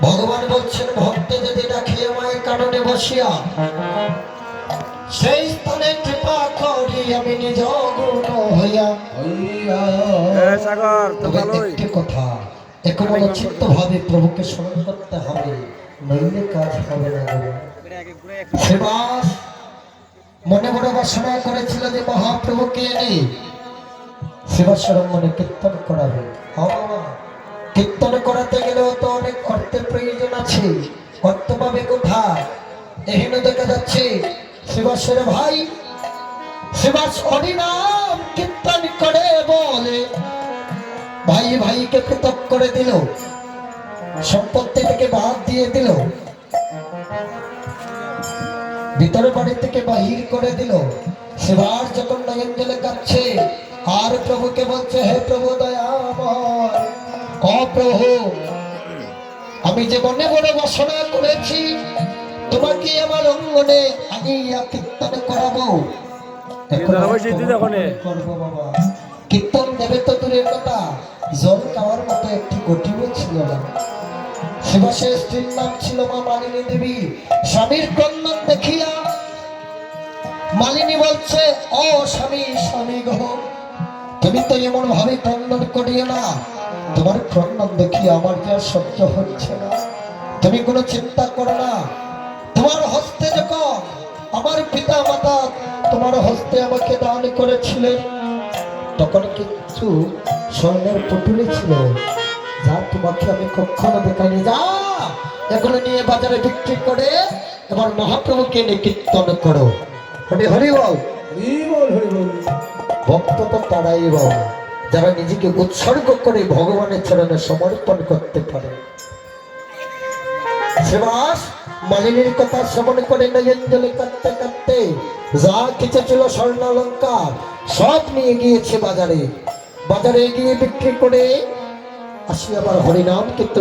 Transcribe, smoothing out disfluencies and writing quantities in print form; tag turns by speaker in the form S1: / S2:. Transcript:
S1: ভগবান বলছেন ভক্ত যদি ডাকি আমায় কারণে বসিয়া সেই স্থানে কৃপা করি আমি নিজ গুণ হইয়া। একটি কথা এখন চিত্ত ভাবে প্রভুকে স্মরণ করতে হবে, নইলে কাজ হবে না। সেবাস মনে বড় বাসনা করেছিল যে মহাপ্রভুকে এনে সেবাশ্রম মনে কীর্তন করাবে। কীর্তন করাতে গেলেও তো অনেক অর্থের প্রয়োজন আছে। অর্থ পাবে কোথায়? এখানে দেখা যাচ্ছে শিবাসের ভাই শিবাস হরিনাম কীর্তন করে বলে ভাই ভাইকে পৃথক করে দিল, সম্পত্তি থেকে বাদ দিয়ে দিল, ভিতরে বাড়ি থেকে বাহির করে দিল। শিবাস যখন নয়ন জলে কাঁদছে আর প্রভুকে বলছে, হে প্রভু দয়াময়, ও প্রভু, আমি যে মনে বড় বাসনা করেছি তোমাকে আমার অঙ্গনে আনিয়া কীর্তন করাবো। কীর্তন দেবে তো দূরের কথা, জল খাওয়ার মতো একটি গটিও ছিল না। শিবাসের স্ত্রীর নাম ছিল মা মালিনী দেবী। স্বামীর ক্রন্দন দেখিয়া মালিনী বলছে, ও স্বামী, স্বামী গো, তুমি তো এমন ভাবে ক্রন্দন করিও না, তোমার ক্রন্দন দেখি আমার যে সহ্য হচ্ছে না। তুমি কোনো চিন্তা করো না, তোমার হস্তে যখন আমার পিতা মাতা তোমার হস্তে আমাকে দান করেছিলেন তখন কিছু স্বর্ণের পুতুলি ছিল, যা তোমাকে আমি কখনো দেখাইনি। যা এগুলো নিয়ে বাজারে বিক্রি করে এবার মহাপ্রভুকে নিয়ে কীর্তন করো। হরি হরি বল, ভক্ত তো তারাই বাবা যারা নিজেকে উৎসর্গ করে ভগবানের চরণে সমর্পণ করতে পারে। শিবাস মালিনীর কথা শ্রবণ করে নয়নজলে কাঁদতে কাঁদতে যা কিছু ছিল স্বর্ণ অলংকার সব নিয়ে গিয়েছে বাজারে। বাজারে গিয়ে বিক্রি করে আসি আবার হরিনাম কীর্তন